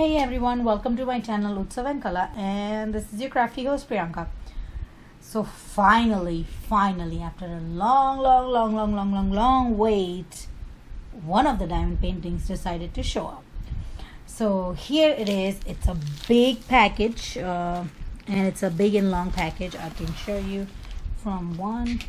Hey everyone, welcome to my channel Utsav and Kala, and this is your crafty host Priyanka. So finally, after a long wait, one of the diamond paintings decided to show up. So here it is. It's a big package, and it's a big and long package. I can show you from one,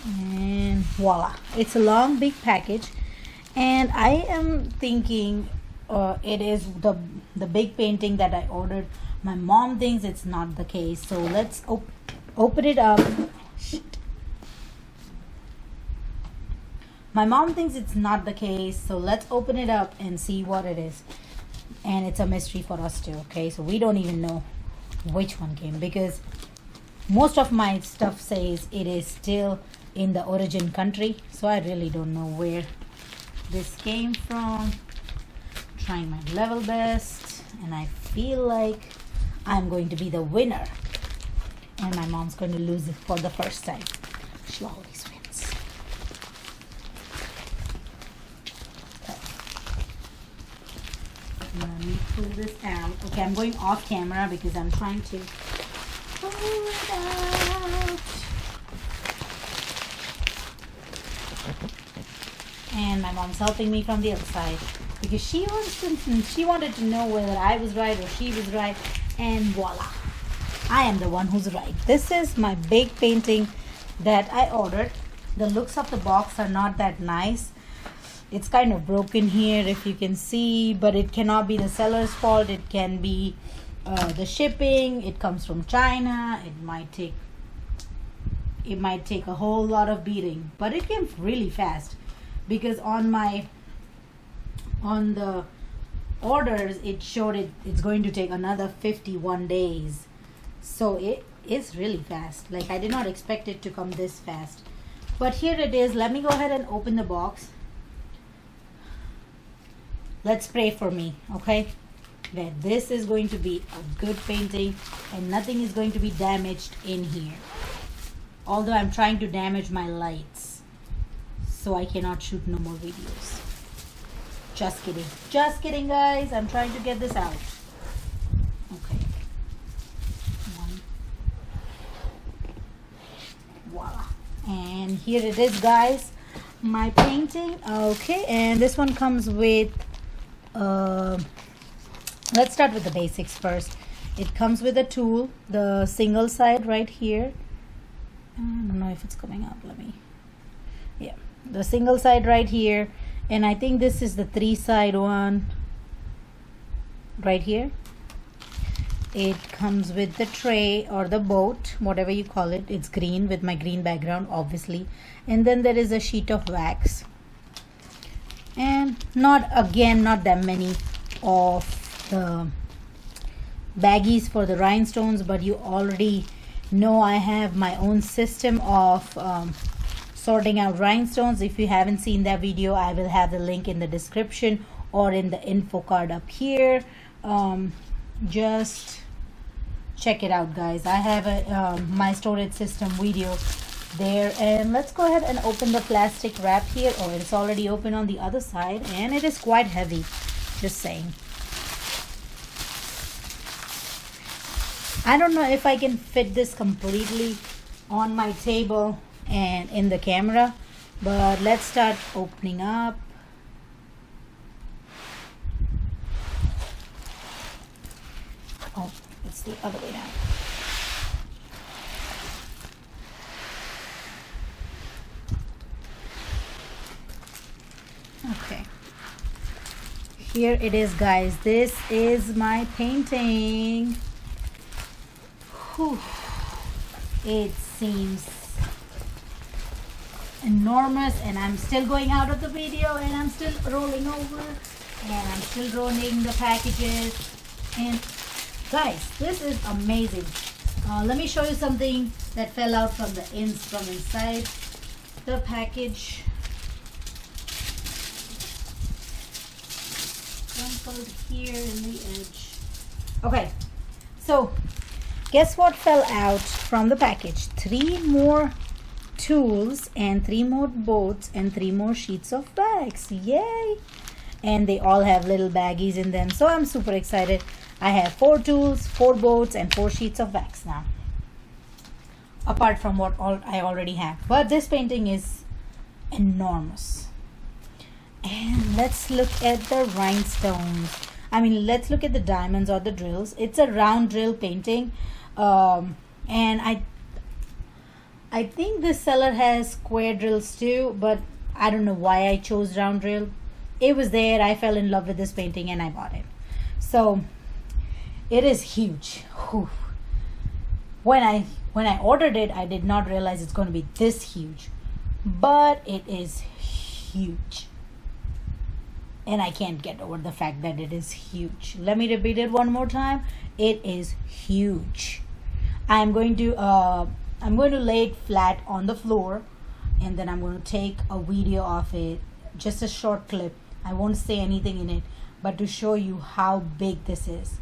and voila, it's a long big package. And I am thinking it is the big painting that I ordered. My mom thinks it's not the case, so let's open it up. My mom thinks it's not the case, so let's open it up and see what it is. And it's a mystery for us too, okay? So we don't even know which one came, because most of my stuff says it is still in the origin country, so I really don't know where this came from. Trying my level best, and I feel like I'm going to be the winner, and my mom's going to lose it for the first time. She always wins. Okay. Let me pull this out. Okay, I'm going off camera because I'm trying to pull it out. And my mom's helping me from the other side, because she wanted to know whether I was right or she was right, and voila, I am the one who's right. This is my big painting that I ordered. The looks of the box are not that nice. It's kind of broken here, if you can see, but it cannot be the seller's fault. It can be the shipping. It comes from China. It might take a whole lot of beating, but it came really fast, because on the orders it showed it's going to take another 51 days. So it is really fast. Like, I did not expect it to come this fast. But here it is. Let me go ahead and open the box. Let's pray for me, okay, that this is going to be a good painting and nothing is going to be damaged in here. Although I'm trying to damage my lights, so I cannot shoot no more videos. Just kidding guys, I'm trying to get this out. Okay, voila, and here it is guys, my painting. Okay, and this one comes with let's start with the basics first. It comes with a tool, the single side right here. I don't know if it's coming up. The single side right here, and I think this is the 3-side one right here. It comes with the tray or the boat, whatever you call it. It's green with my green background, obviously. And then there is a sheet of wax, and not that many of the baggies for the rhinestones, but you already know I have my own system of sorting out rhinestones. If you haven't seen that video, I will have the link in the description or in the info card up here. Just check it out guys. I have a my storage system video there. And let's go ahead and open the plastic wrap here. Oh, it's already open on the other side, and it is quite heavy, just saying. I don't know if I can fit this completely on my table and in the camera, but let's start opening up. Oh, it's the other way now. Okay, here it is guys. This is my painting. Whew. It seems enormous, and I'm still going out of the video, and I'm still rolling over, and I'm still rolling the packages. And guys, this is amazing. Let me show you something that fell out from inside the package. Crumpled here in the edge. Okay, so guess what fell out from the package? 3 more tools and 3 more boats and 3 more sheets of wax. Yay! and they all have little baggies in them. So I'm super excited. I have 4 tools, 4 boards, and 4 sheets of wax now, apart from what all I already have. But this painting is enormous. And let's look at the rhinestones. I mean, let's look at the diamonds or the drills. It's a round drill painting, and I think this seller has square drills too, but I don't know why I chose round drill. It was there, I fell in love with this painting and I bought it. So it is huge. Whew. When I ordered it, I did not realize it's going to be this huge, but it is huge. And I can't get over the fact that it is huge. Let me repeat it one more time. It is huge. I'm going to lay it flat on the floor, and then I'm going to take a video of it, just a short clip. I won't say anything in it, but to show you how big this is,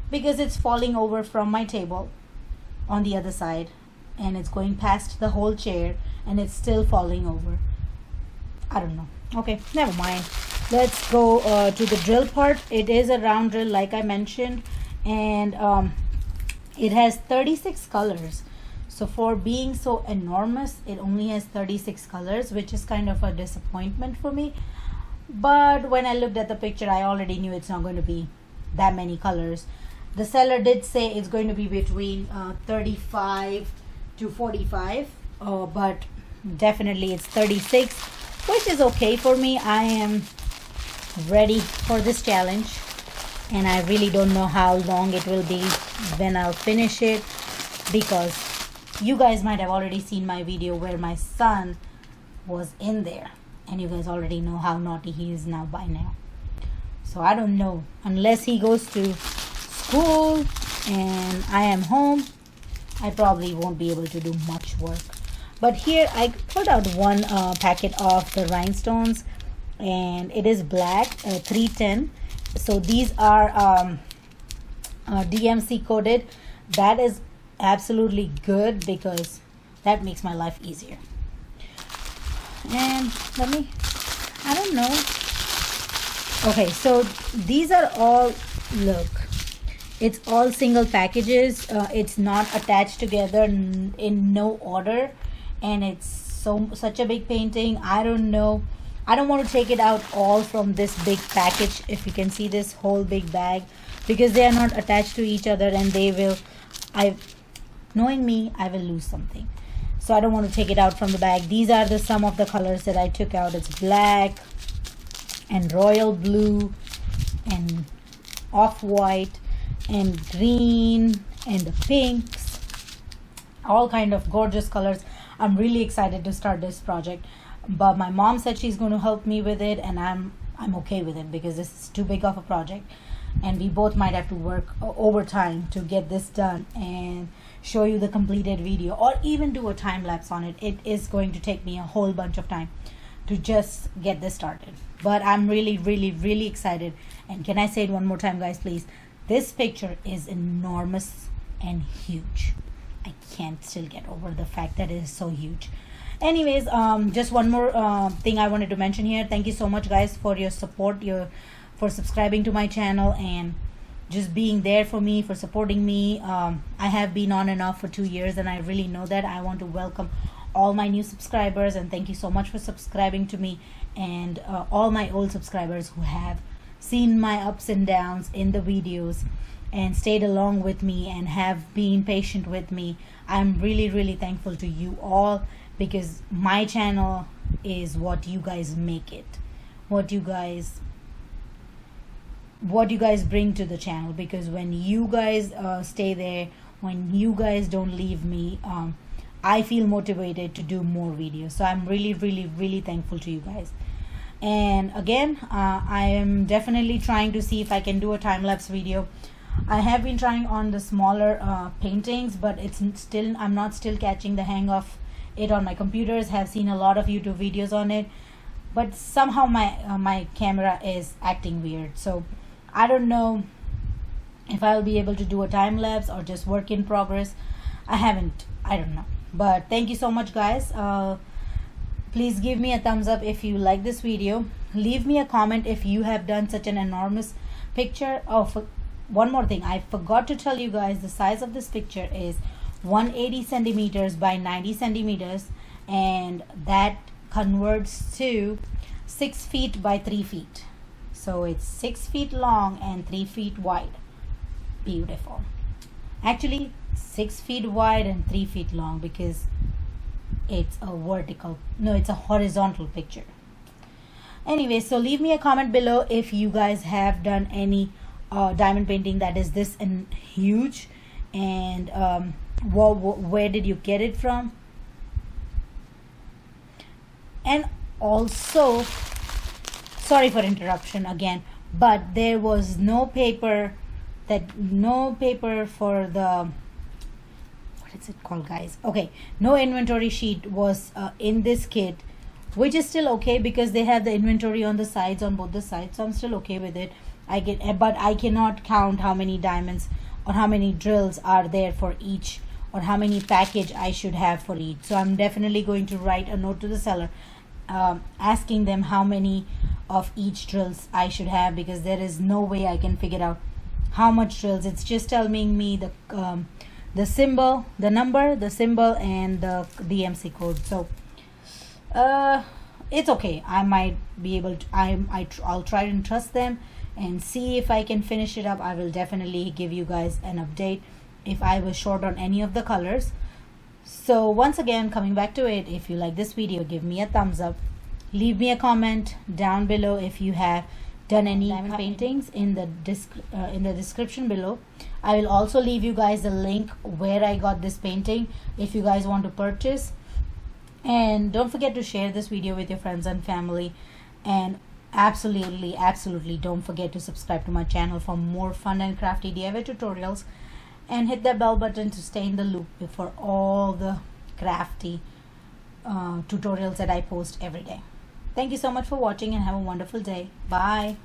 because it's falling over from my table on the other side, and it's going past the whole chair, and it's still falling over. I don't know. Okay, never mind. Let's go to the drill part. It is a round drill, like I mentioned, and it has 36 colors. So for being so enormous, it only has 36 colors, which is kind of a disappointment for me. But when I looked at the picture, I already knew it's not going to be that many colors. The seller did say it's going to be between 35 to 45, but definitely it's 36, which is okay for me. I am ready for this challenge, and I really don't know how long it will be when I'll finish it, because you guys might have already seen my video where my son was in there, and you guys already know how naughty he is now by now. So I don't know, unless he goes to school and I am home, I probably won't be able to do much work. But here I pulled out one packet of the rhinestones, and it is black, 310. So these are DMC coated. That is absolutely good, because that makes my life easier. And I don't know. Okay, so these are all, look, it's all single packages. It's not attached together in no order, and it's such a big painting. I don't know. I don't want to take it out all from this big package, if you can see this whole big bag, because they are not attached to each other, and they will, knowing me, I will lose something. So I don't want to take it out from the bag. These are some of the colors that I took out. It's black and royal blue and off-white and green and the pinks, all kind of gorgeous colors. I'm really excited to start this project, but my mom said she's going to help me with it, and I'm okay with it, because this is too big of a project, and we both might have to work overtime to get this done and show you the completed video, or even do a time lapse on it. It is going to take me a whole bunch of time to just get this started, but I'm really, really, really excited. And can I say it one more time, guys, please? This picture is enormous and huge. I can't still get over the fact that it is so huge. Anyways, just one more thing I wanted to mention here. Thank you so much, guys, for your support, for subscribing to my channel, and just being there for me, for supporting me. I have been on and off for 2 years, and I really know that. I want to welcome all my new subscribers, and thank you so much for subscribing to me, and all my old subscribers who have seen my ups and downs in the videos and stayed along with me and have been patient with me. I'm really, really thankful to you all, because my channel is what you guys make it, what you guys bring to the channel. Because when you guys stay there, when you guys don't leave me, I feel motivated to do more videos. So I'm really, really, really thankful to you guys. And again, I am definitely trying to see if I can do a time-lapse video. I have been trying on the smaller paintings, but I'm not still catching the hang of it on my computers. Have seen a lot of YouTube videos on it, but somehow my camera is acting weird. So I don't know if I'll be able to do a time lapse or just work in progress. I don't know. But thank you so much, guys. Please give me a thumbs up if you like this video. Leave me a comment if you have done such an enormous picture. Oh, one more thing, I forgot to tell you guys, the size of this picture is 180 centimeters by 90 centimeters, and that converts to 6 feet by 3 feet. So it's 6 feet long and 3 feet wide. Beautiful. Actually 6 feet wide and 3 feet long, because it's a it's a horizontal picture. Anyway, so leave me a comment below if you guys have done any diamond painting that is this and huge, and where did you get it from. And also, sorry for interruption again, but there was no paper for the, what is it called, guys? Okay, no inventory sheet was in this kit, which is still okay because they have the inventory on the sides, on both the sides, so I'm still okay with it. But I cannot count how many diamonds or how many drills are there for each, or how many package I should have for each. So I'm definitely going to write a note to the seller asking them how many of each drills I should have, because there is no way I can figure out how much drills. It's just telling me the symbol, the number, the symbol, and the DMC code. So it's okay. I might be able to, I'll try and trust them and see if I can finish it up. I will definitely give you guys an update if I was short on any of the colors. So once again, coming back to it, if you like this video, give me a thumbs up. Leave me a comment down below if you have done any diamond paintings in the description below. I will also leave you guys a link where I got this painting if you guys want to purchase. And don't forget to share this video with your friends and family, and absolutely don't forget to subscribe to my channel for more fun and crafty DIY tutorials, and hit that bell button to stay in the loop for all the crafty tutorials that I post every day. Thank you so much for watching, and have a wonderful day. Bye.